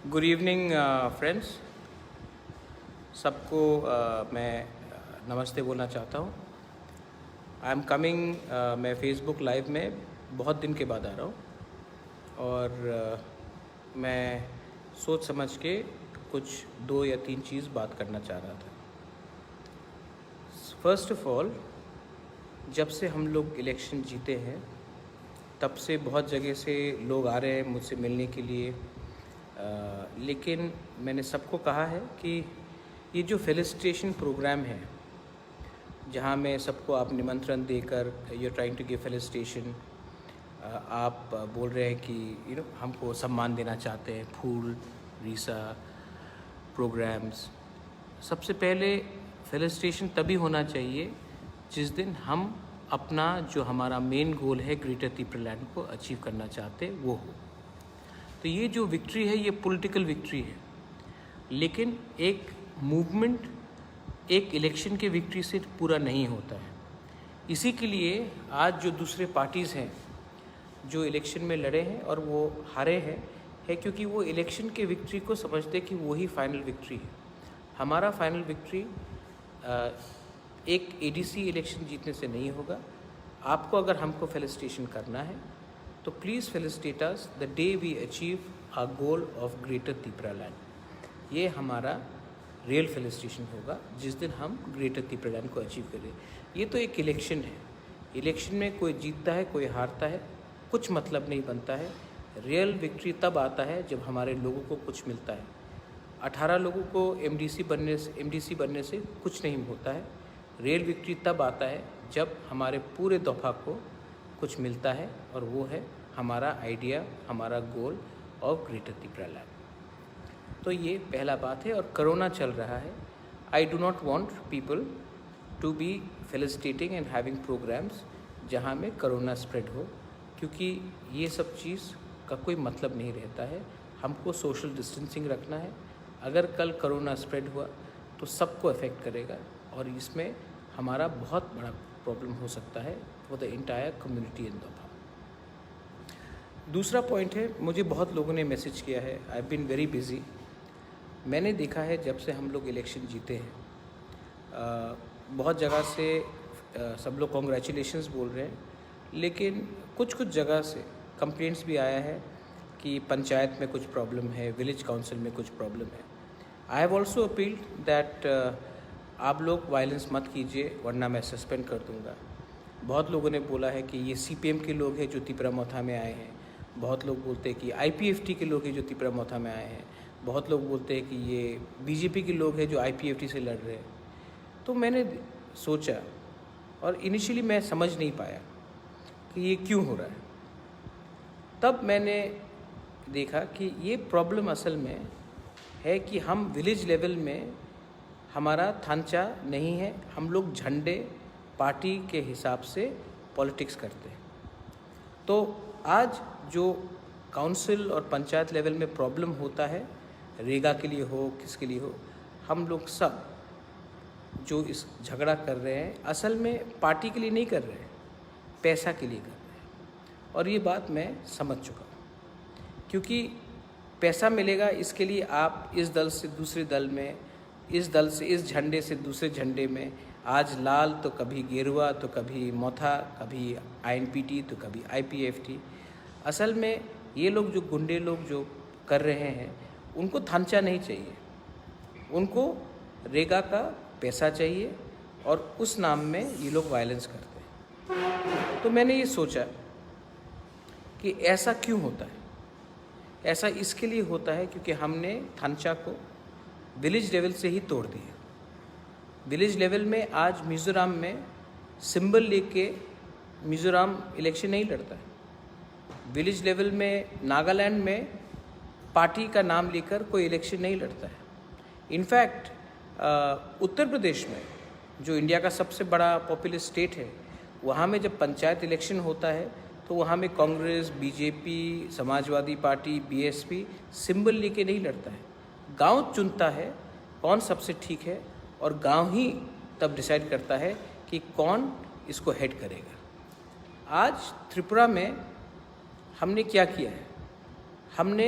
Good evening friends. सबको मैं नमस्ते बोलना चाहता हूँ। आई एम कमिंग, मैं फेसबुक लाइव में बहुत दिन के बाद आ रहा हूँ और मैं सोच समझ के कुछ 2 या 3 चीज़ बात करना चाह रहा था। फर्स्ट ऑफ ऑल, जब से हम लोग इलेक्शन जीते हैं तब से बहुत जगह से लोग आ रहे हैं मुझसे मिलने के लिए, लेकिन मैंने सबको कहा है कि ये जो फेलिसिटेशन प्रोग्राम है जहाँ में सबको आप निमंत्रण देकर you trying to give felicitation, आप बोल रहे हैं कि हमको सम्मान देना चाहते हैं, फूल रीसा प्रोग्राम्स। सबसे पहले फेलिसिटेशन तभी होना चाहिए जिस दिन हम अपना जो हमारा मेन गोल है ग्रेटर त्रिपुरालैंड को अचीव करना चाहते वो हो। तो ये जो विक्ट्री है ये पॉलिटिकल विक्ट्री है, लेकिन एक मूवमेंट एक इलेक्शन के विक्ट्री से पूरा नहीं होता है। इसी के लिए आज जो दूसरे पार्टीज़ हैं जो इलेक्शन में लड़े हैं और वो हारे हैं क्योंकि वो इलेक्शन के विक्ट्री को समझते कि वही फाइनल विक्ट्री है। हमारा फाइनल विक्ट्री एक एडीसी इलेक्शन जीतने से नहीं होगा। आपको अगर हमको फेलिसिटेशन करना है तो please felicitate us the day we achieve a goal of greater Tripuraland. ये हमारा रियल फेलिसिटेशन होगा जिस दिन हम ग्रेटर त्रिपुरालैंड को अचीव करें। ये तो एक इलेक्शन है, इलेक्शन में कोई जीतता है कोई हारता है, कुछ मतलब नहीं बनता है। रियल विक्ट्री तब आता है जब हमारे लोगों को कुछ मिलता है। 18 लोगों को एमडीसी बनने से कुछ नहीं होता है। रियल विक्ट्री तब आता है जब हमारे पूरे दफा को कुछ मिलता है और वो है हमारा आइडिया, हमारा गोल ऑफ ग्रेटर त्रिपुरालैंड। तो ये पहला बात है। और कोरोना चल रहा है। I do not want people to be felicitating and having programs जहाँ में कोरोना स्प्रेड हो, क्योंकि ये सब चीज़ का कोई मतलब नहीं रहता है। हमको सोशल डिस्टेंसिंग रखना है। अगर कल कोरोना स्प्रेड हुआ तो सबको अफेक्ट करेगा और इसमें हमारा बहुत बड़ा प्रॉब्लम हो सकता है for the entire community in दोपा। दूसरा पॉइंट है, मुझे बहुत लोगों ने मैसेज किया है, I have been very busy. मैंने देखा है जब से हम लोग इलेक्शन जीते हैं बहुत जगह से सब लोग कॉन्ग्रेचुलेशंस बोल रहे हैं, लेकिन कुछ जगह से कंप्लेंट्स भी आया है कि पंचायत में कुछ प्रॉब्लम है, विलेज काउंसिल में कुछ प्रॉब्लम है। I have also appealed that आप लोग वायलेंस मत कीजिए वरना मैं सस्पेंड कर दूंगा। बहुत लोगों ने बोला है कि ये सीपीएम के लोग हैं जो तिपरामोथा में आए हैं, बहुत लोग बोलते हैं कि आईपीएफटी के लोग हैं जो तिपरामोथा में आए हैं, बहुत लोग बोलते हैं कि ये बीजेपी के लोग हैं जो आईपीएफटी से लड़ रहे हैं। तो मैंने सोचा और इनिशियली मैं समझ नहीं पाया कि ये क्यों हो रहा है। तब मैंने देखा कि ये प्रॉब्लम असल में है कि हम विलेज लेवल में हमारा ढांचा नहीं है। हम लोग झंडे पार्टी के हिसाब से पॉलिटिक्स करते हैं। तो आज जो काउंसिल और पंचायत लेवल में प्रॉब्लम होता है, रेगा के लिए हो किसके लिए हो, हम लोग सब जो इस झगड़ा कर रहे हैं असल में पार्टी के लिए नहीं कर रहे हैं, पैसा के लिए कर रहे हैं। और ये बात मैं समझ चुका हूँ, क्योंकि पैसा मिलेगा इसके लिए आप इस दल से दूसरे दल में, इस दल से इस झंडे से दूसरे झंडे में, आज लाल तो कभी गेरुआ तो कभी मोथा, कभी आईएनपीटी तो कभी आईपीएफटी। असल में ये लोग जो गुंडे लोग जो कर रहे हैं उनको ढांचा नहीं चाहिए, उनको रेगा का पैसा चाहिए और उस नाम में ये लोग वायलेंस करते हैं। तो मैंने ये सोचा कि ऐसा क्यों होता है। ऐसा इसके लिए होता है क्योंकि हमने ढांचा को विलेज लेवल से ही तोड़ दिया। विलेज लेवल में आज मिज़ोरम में सिंबल लेके मिज़ोरम इलेक्शन नहीं लड़ता है। विलेज लेवल में नागालैंड में पार्टी का नाम लेकर कोई इलेक्शन नहीं लड़ता है। इनफैक्ट उत्तर प्रदेश में जो इंडिया का सबसे बड़ा पॉपुलर स्टेट है, वहाँ में जब पंचायत इलेक्शन होता है तो वहाँ में Congress, BJP, Samajwadi party, BSP symbol लेके नहीं लड़ता है। गांव चुनता है कौन सबसे ठीक है और गांव ही तब डिसाइड करता है कि कौन इसको हेड करेगा। आज त्रिपुरा में हमने क्या किया है, हमने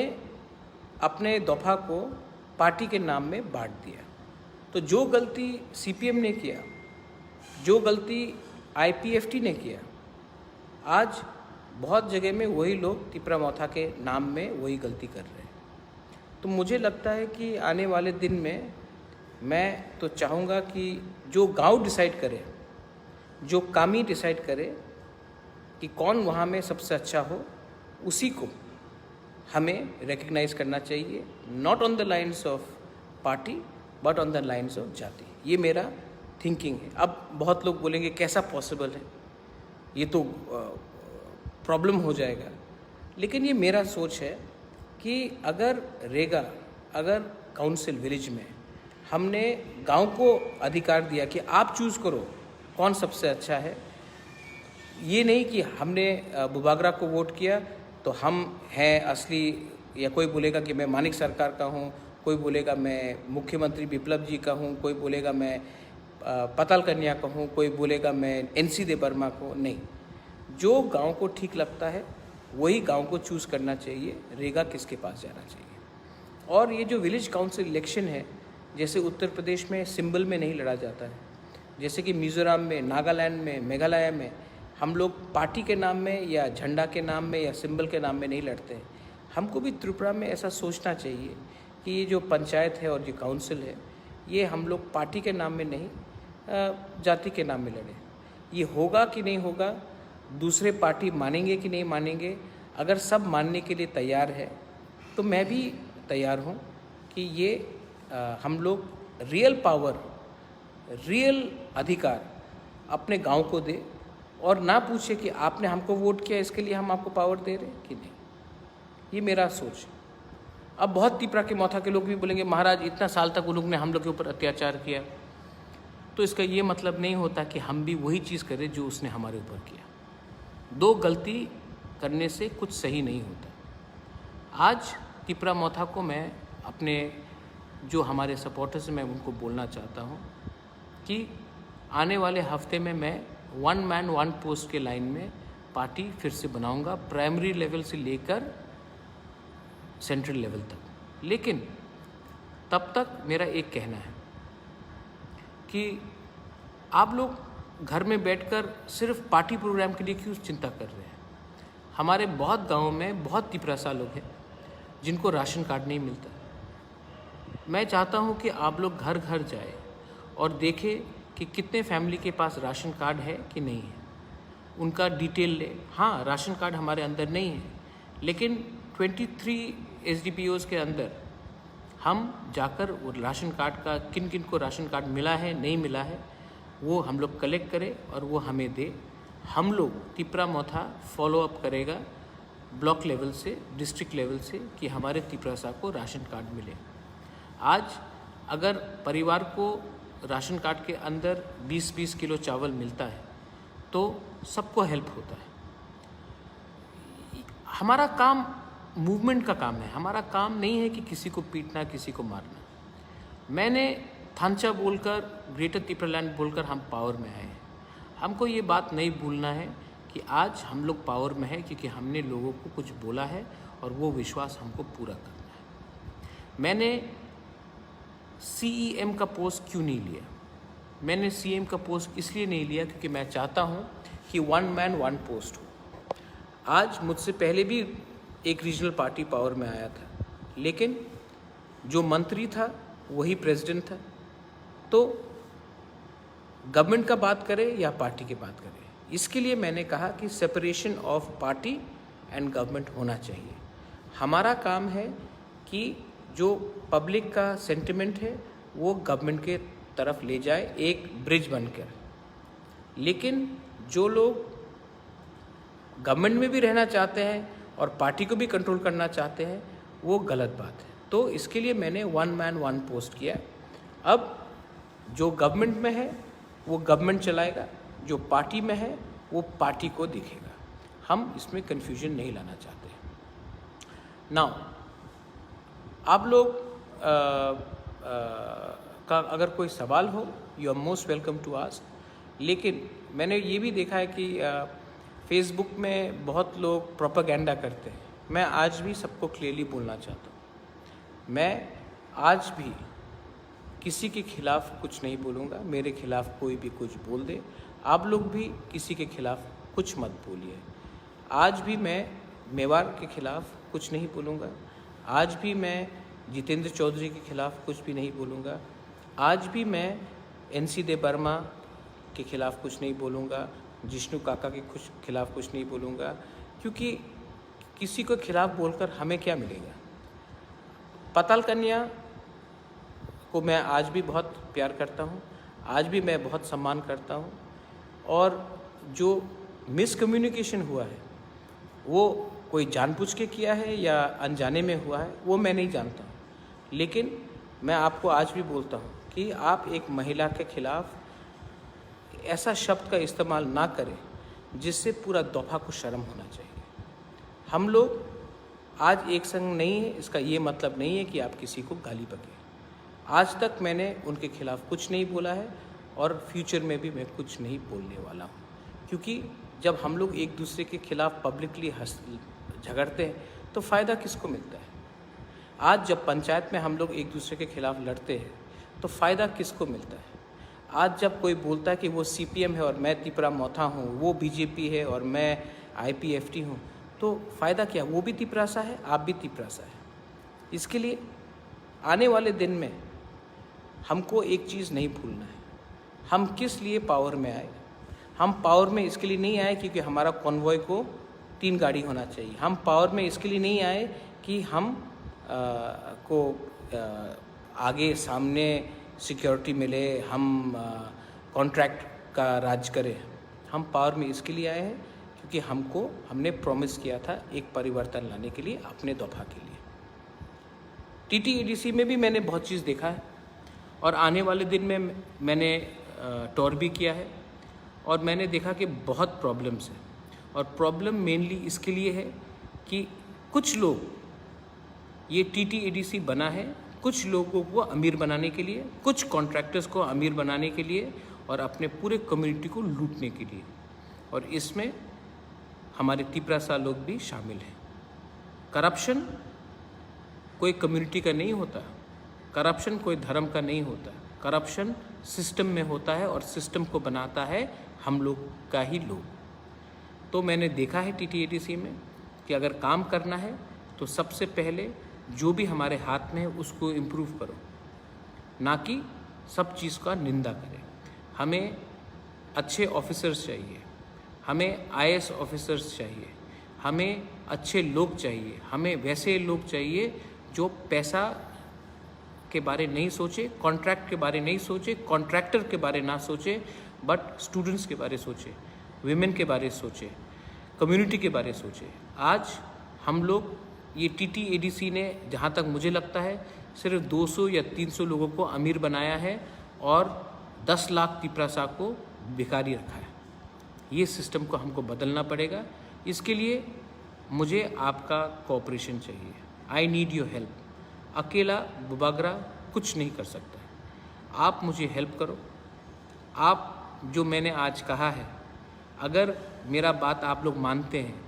अपने दफ़ा को पार्टी के नाम में बांट दिया। तो जो गलती सीपीएम ने किया, जो गलती आईपीएफटी ने किया, आज बहुत जगह में वही लोग तिपरा मौथा के नाम में वही गलती कर रहे हैं। तो मुझे लगता है कि आने वाले दिन में मैं तो चाहूँगा कि जो गांव डिसाइड करे, जो कामी डिसाइड करे कि कौन वहाँ में सबसे अच्छा हो, उसी को हमें रिकग्नाइज़ करना चाहिए, not on the lines of party but on the lines of जाति। ये मेरा थिंकिंग है। अब बहुत लोग बोलेंगे कैसा पॉसिबल है, ये तो प्रॉब्लम हो जाएगा, लेकिन ये मेरा सोच है कि अगर रेगा, अगर काउंसिल विलेज में हमने गांव को अधिकार दिया कि आप चूज़ करो कौन सबसे अच्छा है, ये नहीं कि हमने बुबागरा को वोट किया तो हम हैं असली, या कोई बोलेगा कि मैं मानिक सरकार का हूँ, कोई बोलेगा मैं मुख्यमंत्री बिप्लब जी का हूँ, कोई बोलेगा मैं पताल कन्या का हूँ, कोई बोलेगा मैं एनसी दे बर्मा को। नहीं, जो गांव को ठीक लगता है वही गांव को चूज़ करना चाहिए, रेगा किसके पास जाना चाहिए। और ये जो विलेज काउंसिल इलेक्शन है, जैसे उत्तर प्रदेश में सिंबल में नहीं लड़ा जाता है, जैसे कि मिज़ोरम में, नागालैंड में, मेघालय में हम लोग पार्टी के नाम में या झंडा के नाम में या सिंबल के नाम में नहीं लड़ते हैं। हमको भी त्रिपुरा में ऐसा सोचना चाहिए कि ये जो पंचायत है और जो काउंसिल है, ये हम लोग पार्टी के नाम में नहीं, जाति के नाम में लड़े। ये होगा कि नहीं होगा, दूसरे पार्टी मानेंगे कि नहीं मानेंगे, अगर सब मानने के लिए तैयार है तो मैं भी तैयार हूँ कि ये हम लोग रियल पावर, रियल अधिकार अपने गांव को दे और ना पूछे कि आपने हमको वोट किया इसके लिए हम आपको पावर दे रहे हैं कि नहीं। ये मेरा सोच है। अब बहुत तिपरा के मौथा के लोग भी बोलेंगे महाराज इतना साल तक उन लोग ने हम लोग के ऊपर अत्याचार किया, तो इसका ये मतलब नहीं होता कि हम भी वही चीज़ करें जो उसने हमारे ऊपर किया। दो गलती करने से कुछ सही नहीं होता। आज तिपरा मौथा को मैं अपने जो हमारे सपोर्टर्स हैं मैं उनको बोलना चाहता हूँ कि आने वाले हफ्ते में मैं 1 मैन 1 पोस्ट के लाइन में पार्टी फिर से बनाऊंगा, प्राइमरी लेवल से लेकर सेंट्रल लेवल तक। लेकिन तब तक मेरा एक कहना है कि आप लोग घर में बैठकर सिर्फ पार्टी प्रोग्राम के लिए क्यों चिंता कर रहे हैं। हमारे बहुत गांवों में बहुत तिपरासा लोग हैं जिनको राशन कार्ड नहीं मिलता। मैं चाहता हूं कि आप लोग घर घर जाए और देखें कि कितने फैमिली के पास राशन कार्ड है कि नहीं है, उनका डिटेल ले। हाँ, राशन कार्ड हमारे अंदर नहीं है, लेकिन 23 SDPOs के अंदर हम जाकर वो राशन कार्ड का किन किन को राशन कार्ड मिला है नहीं मिला है वो हम लोग कलेक्ट करें और वो हमें दे। हम लोग तिपरा मौथा फॉलो अप करेगा ब्लॉक लेवल से, डिस्ट्रिक्ट लेवल से, कि हमारे तिपरासा को राशन कार्ड मिले। आज अगर परिवार को राशन कार्ड के अंदर 20-20 किलो चावल मिलता है तो सबको हेल्प होता है। हमारा काम मूवमेंट का काम है, हमारा काम नहीं है कि किसी को पीटना, किसी को मारना। मैंने थांचा बोलकर, ग्रेटर तिपरालैंड बोलकर हम पावर में आए हैं। हमको ये बात नहीं भूलना है कि आज हम लोग पावर में है क्योंकि हमने लोगों को कुछ बोला है और वो विश्वास हमको पूरा करना है। मैंने CEM का पोस्ट क्यों नहीं लिया? मैंने CM का पोस्ट इसलिए नहीं लिया क्योंकि मैं चाहता हूँ कि 1 मैन 1 पोस्ट हो। आज मुझसे पहले भी एक रीजनल पार्टी पावर में आया था, लेकिन जो मंत्री था वही प्रेसिडेंट था। तो गवर्नमेंट का बात करें या पार्टी की बात करें, इसके लिए मैंने कहा कि separation of party and government होना चाहिए। हमारा काम है कि जो पब्लिक का सेंटिमेंट है वो गवर्नमेंट के तरफ ले जाए एक ब्रिज बनकर। लेकिन जो लोग गवर्नमेंट में भी रहना चाहते हैं और पार्टी को भी कंट्रोल करना चाहते हैं वो गलत बात है। तो इसके लिए मैंने 1 मैन 1 पोस्ट किया। अब जो गवर्नमेंट में है वो गवर्नमेंट चलाएगा, जो पार्टी में है वो पार्टी को दिखेगा। हम इसमें कन्फ्यूजन नहीं लाना चाहते। नाउ आप लोग का अगर कोई सवाल हो, you are most welcome to ask. लेकिन मैंने ये भी देखा है कि फेसबुक में बहुत लोग प्रोपेगेंडा करते हैं। मैं आज भी सबको क्लियरली बोलना चाहता हूँ, मैं आज भी किसी के खिलाफ़ कुछ नहीं बोलूँगा। मेरे खिलाफ़ कोई भी कुछ बोल दे, आप लोग भी किसी के खिलाफ़ कुछ मत बोलिए। आज भी मैं मेवाड़ के खिलाफ़ कुछ नहीं बोलूँगा। आज भी मैं जितेंद्र चौधरी के खिलाफ़ कुछ भी नहीं बोलूँगा। आज भी मैं NC दे बर्मा के खिलाफ़ कुछ नहीं बोलूँगा, जिष्णु काका के खिलाफ़ कुछ नहीं बोलूँगा, क्योंकि किसी को खिलाफ़ बोलकर हमें क्या मिलेगा। पाताल कन्या को मैं आज भी बहुत प्यार करता हूँ, आज भी मैं बहुत सम्मान करता हूँ, और जो मिसकम्युनिकेशन हुआ है वो कोई जानबूझ के किया है या अनजाने में हुआ है वो मैं नहीं जानता हूँ। लेकिन मैं आपको आज भी बोलता हूँ कि आप एक महिला के खिलाफ़ ऐसा शब्द का इस्तेमाल ना करें जिससे पूरा दफ़ा को शर्म होना चाहिए। हम लोग आज एक संग नहीं है, इसका ये मतलब नहीं है कि आप किसी को गाली बकें। आज तक मैंने उनके खिलाफ़ कुछ नहीं बोला है और फ्यूचर में भी मैं कुछ नहीं बोलने वाला हूँ, क्योंकि जब हम लोग एक दूसरे के खिलाफ़ पब्लिकली झगड़ते हैं तो फ़ायदा किसको मिलता है। आज जब पंचायत में हम लोग एक दूसरे के खिलाफ़ लड़ते हैं तो फ़ायदा किसको मिलता है। आज जब कोई बोलता है कि वो CPM है और मैं तिपरा मोथा हूँ, वो BJP है और मैं IPFT हूँ, तो फ़ायदा क्या। वो भी तिपरासा है, आप भी तिपरासा है। इसके लिए आने वाले दिन में हमको एक चीज़ नहीं भूलना है, हम किस लिए पावर में आए। हम पावर में इसके लिए नहीं आए क्योंकि हमारा कॉन्वॉय को 3 गाड़ी होना चाहिए। हम पावर में इसके लिए नहीं आए कि हम आगे सामने सिक्योरिटी मिले, हम कॉन्ट्रैक्ट का राज करें। हम पावर में इसके लिए आए हैं क्योंकि हमने प्रॉमिस किया था एक परिवर्तन लाने के लिए, अपने दफ़ा के लिए। TTEDC में भी मैंने बहुत चीज़ देखा है और आने वाले दिन में मैंने टूर भी किया है और मैंने देखा कि बहुत प्रॉब्लम्स हैं। और प्रॉब्लम मेनली इसके लिए है कि कुछ लोग, ये TTEDC बना है कुछ लोगों को अमीर बनाने के लिए, कुछ कॉन्ट्रैक्टर्स को अमीर बनाने के लिए और अपने पूरे कम्युनिटी को लूटने के लिए, और इसमें हमारे तिपरासा लोग भी शामिल हैं। करप्शन कोई कम्युनिटी का नहीं होता, करप्शन कोई धर्म का नहीं होता, करप्शन सिस्टम में होता है और सिस्टम को बनाता है हम लोग का ही लोग। तो मैंने देखा है TTEDC में कि अगर काम करना है तो सबसे पहले जो भी हमारे हाथ में है उसको इम्प्रूव करो, ना कि सब चीज़ का निंदा करें। हमें अच्छे ऑफिसर्स चाहिए, हमें IAS ऑफिसर्स चाहिए, हमें अच्छे लोग चाहिए, हमें वैसे लोग चाहिए जो पैसा के बारे नहीं सोचे, कॉन्ट्रैक्ट के बारे नहीं सोचे, कॉन्ट्रैक्टर के बारे ना सोचे, बट स्टूडेंट्स के बारे सोचे, विमेन के बारे सोचे, कम्युनिटी के बारे सोचे। आज हम लोग ये TTEDC ने जहाँ तक मुझे लगता है सिर्फ 200 या 300 लोगों को अमीर बनाया है और 10 लाख तिपरासा को भिखारी रखा है। ये सिस्टम को हमको बदलना पड़ेगा। इसके लिए मुझे आपका कोऑपरेशन चाहिए। I need your help. अकेला बुबागरा कुछ नहीं कर सकता है, आप मुझे हेल्प करो। आप जो मैंने आज कहा है, अगर मेरा बात आप लोग मानते हैं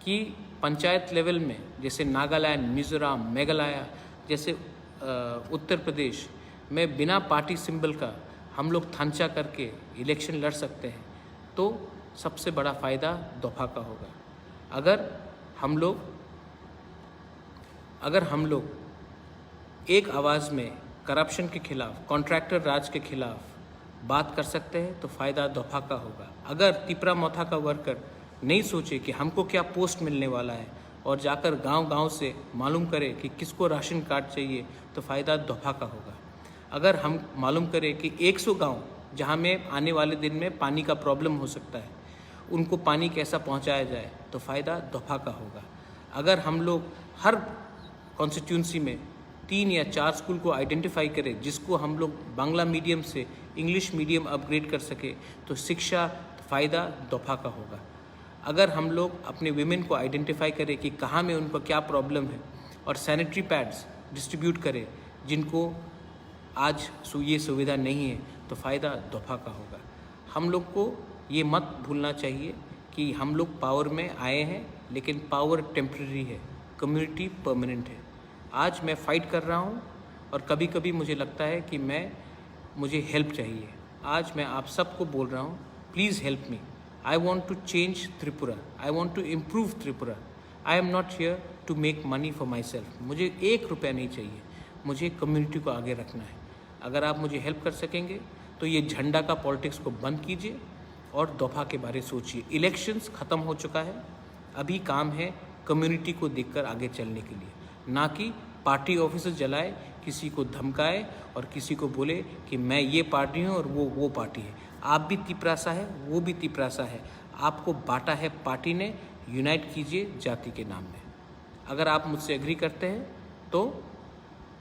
कि पंचायत लेवल में जैसे नागालैंड, मिज़ोरम, मेघालय जैसे उत्तर प्रदेश में बिना पार्टी सिंबल का हम लोग थांचा करके इलेक्शन लड़ सकते हैं, तो सबसे बड़ा फ़ायदा दफ़ा का होगा। अगर हम लोग एक आवाज़ में करप्शन के खिलाफ, कॉन्ट्रैक्टर राज के खिलाफ बात कर सकते हैं तो फ़ायदा दफ़ा का होगा। अगर तिपरा मोथा का वर्कर नहीं सोचे कि हमको क्या पोस्ट मिलने वाला है और जाकर गांव-गांव से मालूम करे कि किसको राशन कार्ड चाहिए तो फ़ायदा दफ़ा का होगा। अगर हम मालूम करें कि 100 गांव जहां में आने वाले दिन में पानी का प्रॉब्लम हो सकता है, उनको पानी कैसा पहुंचाया जाए तो फ़ायदा दफ़ा का होगा। अगर हम लोग हर कॉन्स्टिट्यूंसी में 3 या 4 स्कूल को आइडेंटिफाई करें जिसको हम लोग बांग्ला मीडियम से इंग्लिश मीडियम अपग्रेड कर सके तो शिक्षा फ़ायदा दफ़ा का होगा। अगर हम लोग अपने विमेन को आइडेंटिफाई करें कि कहाँ में उनको क्या प्रॉब्लम है और सैनिटरी पैड्स डिस्ट्रीब्यूट करें जिनको आज ये सुविधा नहीं है तो फ़ायदा दफ़ा का होगा। हम लोग को ये मत भूलना चाहिए कि हम लोग पावर में आए हैं, लेकिन पावर टेम्प्रेरी है, कम्युनिटी परमानेंट है। आज मैं फ़ाइट कर रहा हूँ और कभी कभी मुझे लगता है कि मुझे हेल्प चाहिए। आज मैं आप सबको बोल रहा हूँ, please help me. I want to change Tripura, I want to improve Tripura. I am not here to make money for myself. मुझे 1 रुपया नहीं चाहिए, मुझे कम्युनिटी को आगे रखना है। अगर आप मुझे हेल्प कर सकेंगे तो ये झंडा का पॉलिटिक्स को बंद कीजिए और दफा के बारे सोचिए। इलेक्शंस ख़त्म हो चुका है, अभी काम है कम्युनिटी को देखकर आगे चलने के लिए, ना कि पार्टी ऑफिस जलाए, किसी को धमकाए और किसी को बोले कि मैं ये पार्टी हूँ और वो पार्टी है। आप भी तिपरासा है, वो भी तिपरासा है, आपको बांटा है पार्टी ने। यूनाइट कीजिए जाति के नाम में। अगर आप मुझसे एग्री करते हैं तो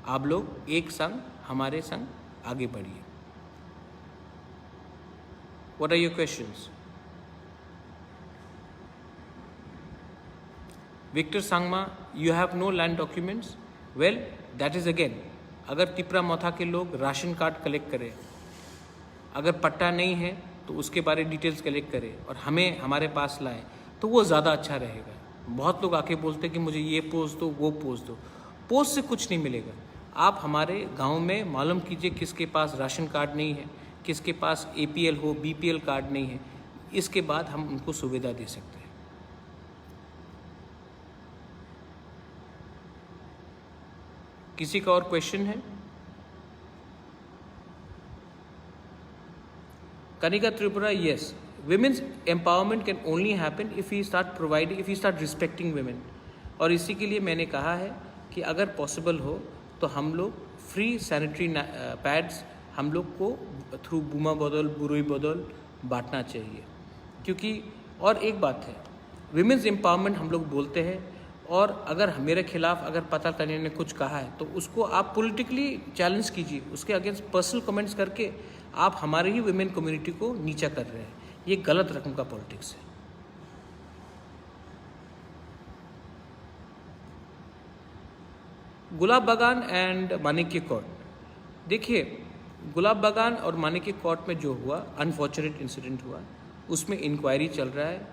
आप लोग एक संग हमारे संग आगे बढ़िए। What are your questions? Victor Sangma, you have no land documents? Well, that is again, अगर तिपरा मौथा के लोग राशन कार्ड कलेक्ट करें, अगर पट्टा नहीं है तो उसके बारे डिटेल्स कलेक्ट करें और हमें हमारे पास लाएं तो वो ज़्यादा अच्छा रहेगा। बहुत लोग आके बोलते हैं कि मुझे ये पोस्ट दो, वो पोस्ट दो। पोस्ट से कुछ नहीं मिलेगा। आप हमारे गांव में मालूम कीजिए किसके पास राशन कार्ड नहीं है, किसके पास APL हो, BPL कार्ड नहीं है। इसके बाद हम उनको सुविधा दे सकते हैं। किसी का और क्वेश्चन है? Kanika Tripura, yes. Women's empowerment can only happen if we start respecting women. और इसी के लिए मैंने कहा है कि अगर पॉसिबल हो तो हम लोग फ्री सैनिटरी पैड्स हम लोग को थ्रू बूमा बदल, बुरुई बदल बांटना चाहिए। क्योंकि और एक बात है, विमेंस एम्पावरमेंट हम लोग बोलते हैं, और अगर मेरे खिलाफ अगर पता करने ने कुछ कहा है तो उसको आप पॉलिटिकली चैलेंज कीजिए, उसके अगेंस्ट पर्सनल कमेंट्स करके आप हमारे ही वुमेन कम्युनिटी को नीचा कर रहे हैं। ये गलत रकम का पॉलिटिक्स है। गुलाब बागान एंड मानिक्य कोर्ट, देखिए गुलाब बागान और मानिक्य कोर्ट में जो हुआ अनफॉर्चुनेट इंसिडेंट हुआ, उसमें इंक्वायरी चल रहा है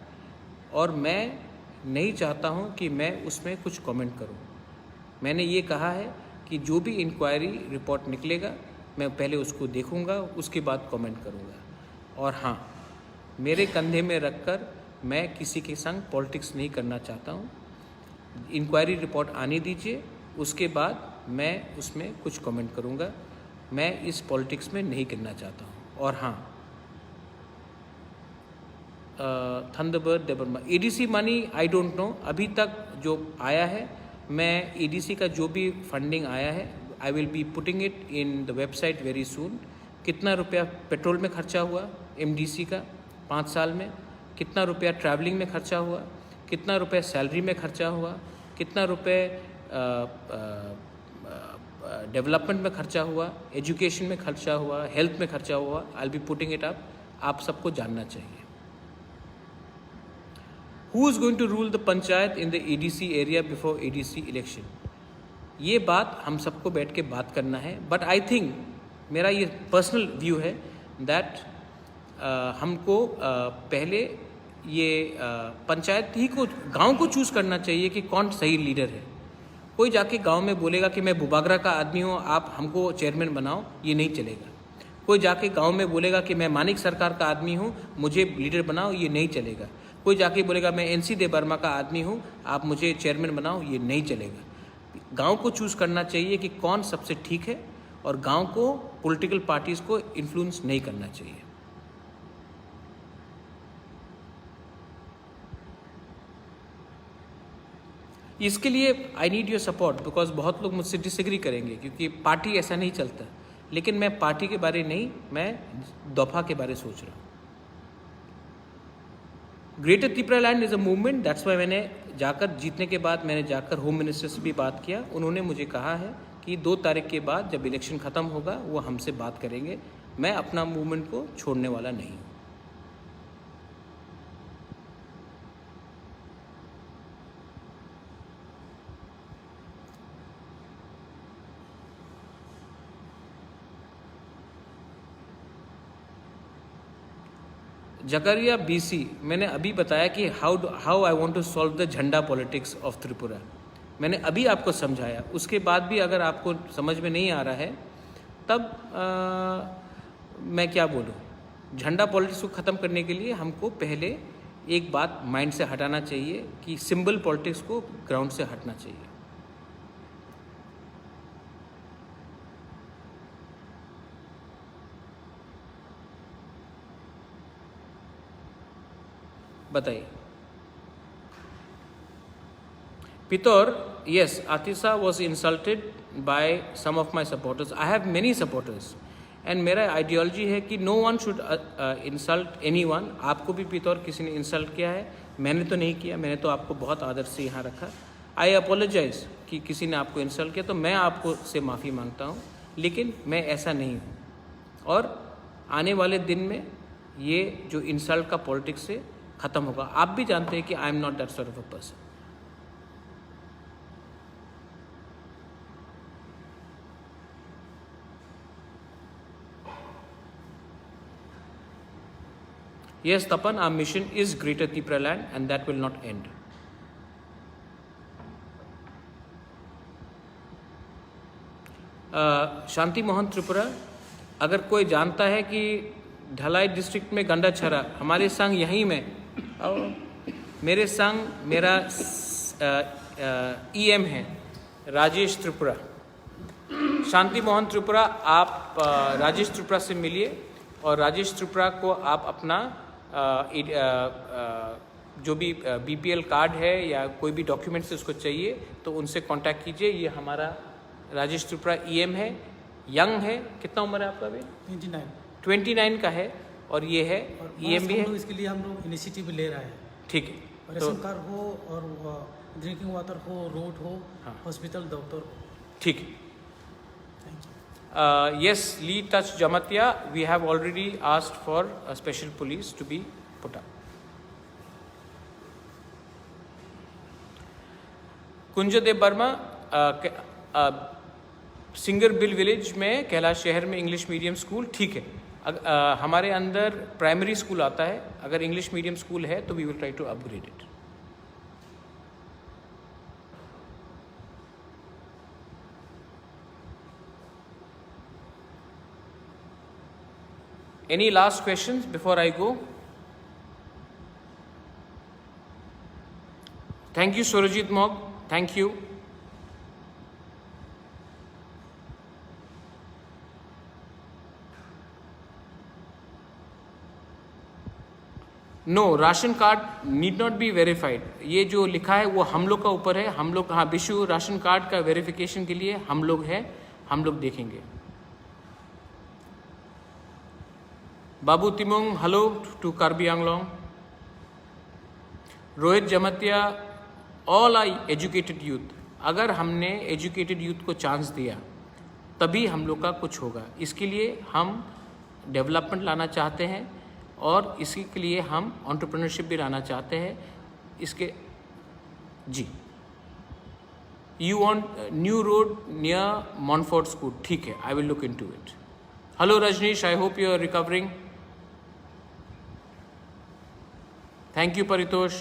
और मैं नहीं चाहता हूं कि मैं उसमें कुछ कमेंट करूं। मैंने ये कहा है कि जो भी इंक्वायरी रिपोर्ट निकलेगा मैं पहले उसको देखूंगा, उसके बाद कमेंट करूंगा। और हाँ, मेरे कंधे में रखकर मैं किसी के संग पॉलिटिक्स नहीं करना चाहता हूं। इंक्वायरी रिपोर्ट आने दीजिए, उसके बाद मैं उसमें कुछ कमेंट करूंगा। मैं इस पॉलिटिक्स में नहीं करना चाहता हूं। और हाँ, Thunderbird Debbarma ADC money I don't know, अभी तक जो आया है, मैं ADC का जो भी फंडिंग आया है I will be putting it in the website very soon. कितना रुपया पेट्रोल में खर्चा हुआ MDC का 5 साल में, कितना रुपया ट्रैवलिंग में खर्चा हुआ, कितना रुपया सैलरी में खर्चा हुआ, कितना रुपये डेवलपमेंट में खर्चा हुआ, एजुकेशन में खर्चा हुआ, हेल्थ में खर्चा हुआ, I will be putting it up. आप सबको जानना चाहिए। Who is going to rule the panchayat in the ADC area before ADC election? ये बात हम सबको बैठ के बात करना है। बट आई थिंक, मेरा ये पर्सनल व्यू है दैट हमको पहले ये पंचायत ही को, गांव को चूज़ करना चाहिए कि कौन सही लीडर है। कोई जाके गांव में बोलेगा कि मैं बुबागरा का आदमी हूँ, आप हमको चेयरमैन बनाओ, ये नहीं चलेगा। कोई जाके गांव में बोलेगा कि मैं मानिक सरकार का आदमी हूँ, मुझे लीडर बनाओ, ये नहीं चलेगा। कोई जाके बोलेगा मैं NC देबर्मा का आदमी हूँ, आप मुझे चेयरमैन बनाओ, ये नहीं चलेगा। गांव को चूज़ करना चाहिए कि कौन सबसे ठीक है, और गांव को पॉलिटिकल पार्टीज़ को इन्फ्लुएंस नहीं करना चाहिए। इसके लिए I need your support, because बहुत लोग मुझसे डिसएग्री करेंगे क्योंकि पार्टी ऐसा नहीं चलता। लेकिन मैं पार्टी के बारे नहीं, मैं दफा के बारे सोच रहा हूँ। Greater Tripura land is a movement, that's why मैंने जाकर, जीतने के बाद मैंने जाकर होम मिनिस्टर से भी बात किया। उन्होंने मुझे कहा है कि 2 तारीख के बाद जब इलेक्शन ख़त्म होगा वो हमसे बात करेंगे। मैं अपना मूवमेंट को छोड़ने वाला नहीं हूँ। जकरिया BC, मैंने अभी बताया कि how I want to solve the jhanda politics of Tripura. मैंने अभी आपको समझाया, उसके बाद भी अगर आपको समझ में नहीं आ रहा है तब मैं क्या बोलूँ। झंडा पॉलिटिक्स को ख़त्म करने के लिए हमको पहले एक बात माइंड से हटाना चाहिए कि सिंबल पॉलिटिक्स को ग्राउंड से हटना चाहिए। बताइए। Pitor, yes, Atisa was insulted by some of my supporters. I have many supporters. And मेरा आइडियोलॉजी है कि no one should insult anyone. आपको भी पितौर किसी ने इंसल्ट किया है, मैंने तो नहीं किया, मैंने तो आपको बहुत आदर से यहाँ रखा। आई अपोलोजाइज कि किसी ने आपको इंसल्ट किया तो मैं आपको से माफ़ी मांगता हूँ, लेकिन मैं ऐसा नहीं हूँ। और आने वाले दिन में ये जो इंसल्ट का पॉलिटिक्स से ख़त्म होगा। आप भी जानते हैं कि आई am not that sort of a person. Yes, Tapan, our mission is Greater Tripura land and that will not end. शांति मोहन त्रिपुरा, अगर कोई जानता है कि ढलाई डिस्ट्रिक्ट में गंडा छरा, हमारे संग यहीं में मेरे संग मेरा EM है राजेश त्रिपुरा। शांति मोहन त्रिपुरा, आप राजेश त्रिपुरा से मिलिए और राजेश त्रिपुरा को आप अपना जो भी BPL कार्ड है या कोई भी डॉक्यूमेंट्स उसको चाहिए तो उनसे कांटेक्ट कीजिए। ये हमारा राजेश त्रिपुरा EM है, यंग है। कितना उम्र है आपका अभी? 29 का है और ये है EM भी है। इसके लिए हम लोग इनिशिएटिव ले रहे हैं। ठीक है, रेशन कार्ड हो और ड्रिंकिंग वाटर हो, रोड हो, हॉस्पिटल, डॉक्टर। ठीक है। Yes, Lee Touch Jamatia, we have already asked for a special police to be put up. Kunjdev Verma, singer bill village में कैलाश शहर में इंग्लिश मीडियम स्कूल, ठीक है। हमारे अंदर प्राइमरी स्कूल आता है, अगर इंग्लिश मीडियम स्कूल है तो we will try to upgrade it. Any last questions before I go? Thank you, Surajit Mog. Thank you. No, ration card need not be verified. ये जो लिखा है वो हम लोग का ऊपर है। हम लोग, हाँ, विशु राशन कार्ड का वेरिफिकेशन के लिए हम लोग हैं, हम लोग देखेंगे। Babu Timong, hello to Karbi Anglong. Rohit Jamatia, all I educated youth. अगर हमने एजुकेटेड यूथ को चांस दिया तभी हम लोग का कुछ होगा। इसके लिए हम डेवलपमेंट लाना चाहते हैं और इसी के लिए हम एंटरप्रेन्योरशिप भी लाना चाहते हैं। इसके जी, you want new road near Montfort school, ठीक है, I will look into it. Hello Rajnish, I hope you are recovering. Thank you Paritosh.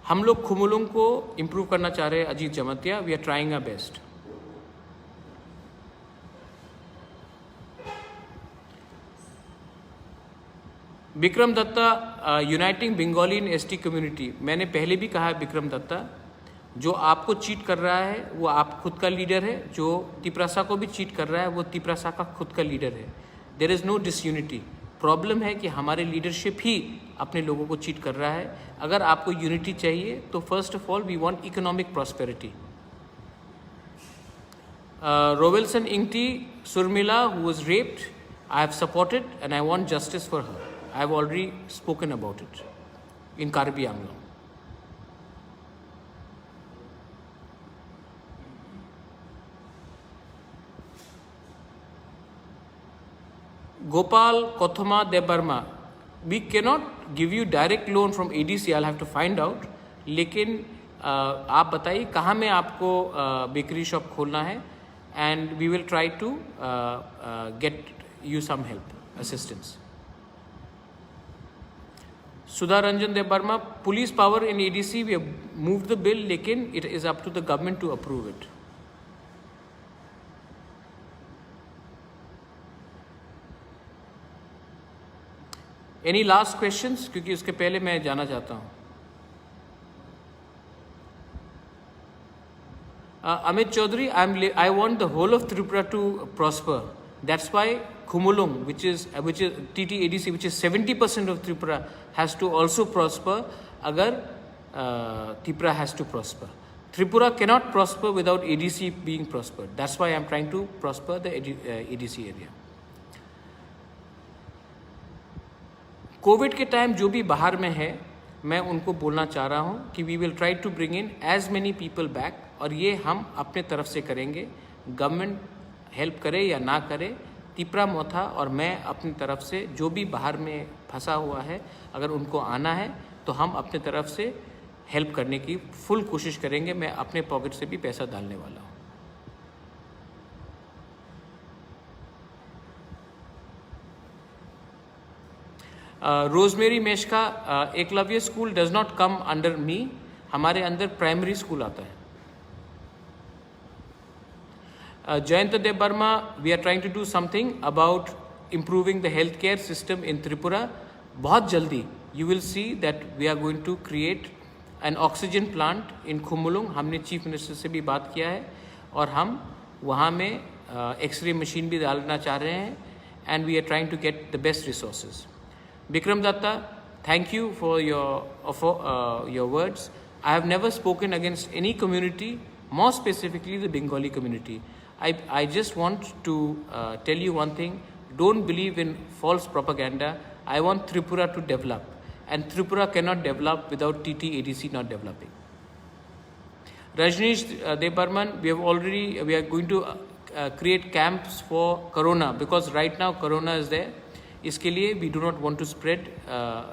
हम लोग खुमुलुंग को इम्प्रूव करना चाह रहे हैं Ajit Jamatia, we are trying our best. Vikram Datta, uniting Bengali in ST community. मैंने पहले भी कहा है विक्रम दत्ता, जो आपको चीट कर रहा है वो आप खुद का लीडर है, जो तिपरासा को भी चीट कर रहा है वो तिपरासा का खुद का लीडर है। There is no disunity. Problem है कि हमारे लीडरशिप ही अपने लोगों को चीट कर रहा है। अगर आपको यूनिटी चाहिए तो first of all we want economic prosperity. Rowelson Ingti Surmila, who was raped, I have supported and I want justice for her. I have already spoken about it in Karbi Anglong. Gopal Kothama Debarma, we cannot give you direct loan from ADC, I'll have to find out. लेकिन आप बताइए कहाँ में आपको bakery shop खोलना है and we will try to get you some help, assistance. Sudha Ranjan Dev Burma, police power in ADC, we have moved the bill, लेकिन it is up to the government to approve it. Any last questions? क्योंकि उसके पहले मैं जाना चाहता हूँ. Amit Chaudhary, I want the whole of Tripura to prosper. That's why Khumulung, which is TTADC, which is 70% of Tripura, has to also prosper. Agar Tripura has to prosper. Tripura cannot prosper without ADC being prospered. That's why I'm trying to prosper the ADC area. Covid के time जो भी बाहर में है, मैं उनको बोलना चाह रहा हूँ कि we will try to bring in as many people back, और ये हम अपने तरफ से करेंगे. गवर्नमेंट हेल्प करे या ना करे, तिपरा मोथा और मैं अपनी तरफ से जो भी बाहर में फंसा हुआ है, अगर उनको आना है तो हम अपने तरफ से हेल्प करने की फुल कोशिश करेंगे. मैं अपने पॉकेट से भी पैसा डालने वाला हूँ. Rosemary Meshka, Eklavya school does not come under me. हमारे अंदर प्राइमरी स्कूल आता है. Jayanta Dev Burma, we are trying to do something about improving the healthcare system in Tripura. बहुत जल्दी you will see that we are going to create an oxygen plant in Khumulung. हमने chief minister से भी बात किया है और हम वहाँ में एक्सरे मशीन भी डालना चाह रहे हैं. And we are trying to get the best resources. Bikram Datta, thank you for your words. I have never spoken against any community, more specifically the Bengali community. I just want to tell you one thing. Don't believe in false propaganda. I want Tripura to develop, and Tripura cannot develop without TTADC not developing. Rajneesh Dev Burman, we are going to create camps for Corona, because right now Corona is there. इसके लिए we do not want to spread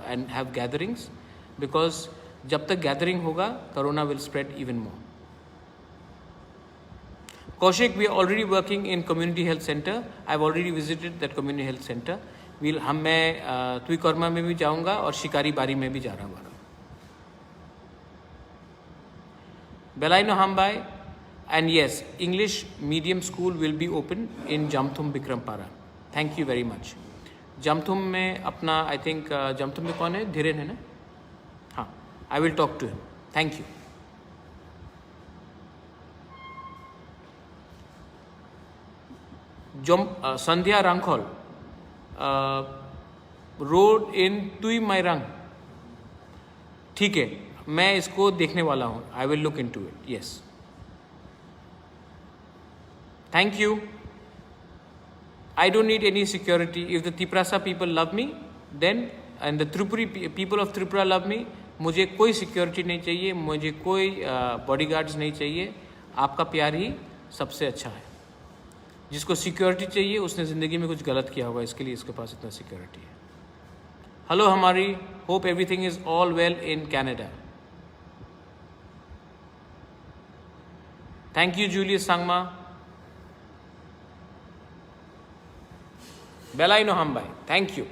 and have gatherings, because जब तक gathering होगा Corona will spread even more. Kaushik, we are already working in community health center. I've already visited that community health center. मैं तुईकर्मा में भी जाऊंगा और शिकारी बारी में भी जा रहा हूँ. Belaino Hambai, and yes, English medium school will be open in Jamthum Bikrampara. Thank you very much. Jamthum में अपना I think Jamthum में कौन है? धीरेन है ना? हाँ, I will talk to him. Thank you. Sandhya Rankhol, road in Tui Mairang. ठीक है, मैं इसको देखने वाला हूँ. I will look into it. Yes. Thank you. I don't need any security. If the Tiprasa people love me, then and the Tripuri people of Tripura love me, मुझे कोई security नहीं चाहिए, मुझे कोई bodyguards नहीं चाहिए. आपका प्यार ही सबसे अच्छा है. जिसको सिक्योरिटी चाहिए उसने ज़िंदगी में कुछ गलत किया होगा, इसके लिए इसके पास इतना सिक्योरिटी है. हेलो हमारी, hope everything is all well in Canada. Thank you Julius Sangma. बेलाइनो हम भाई, थैंक यू.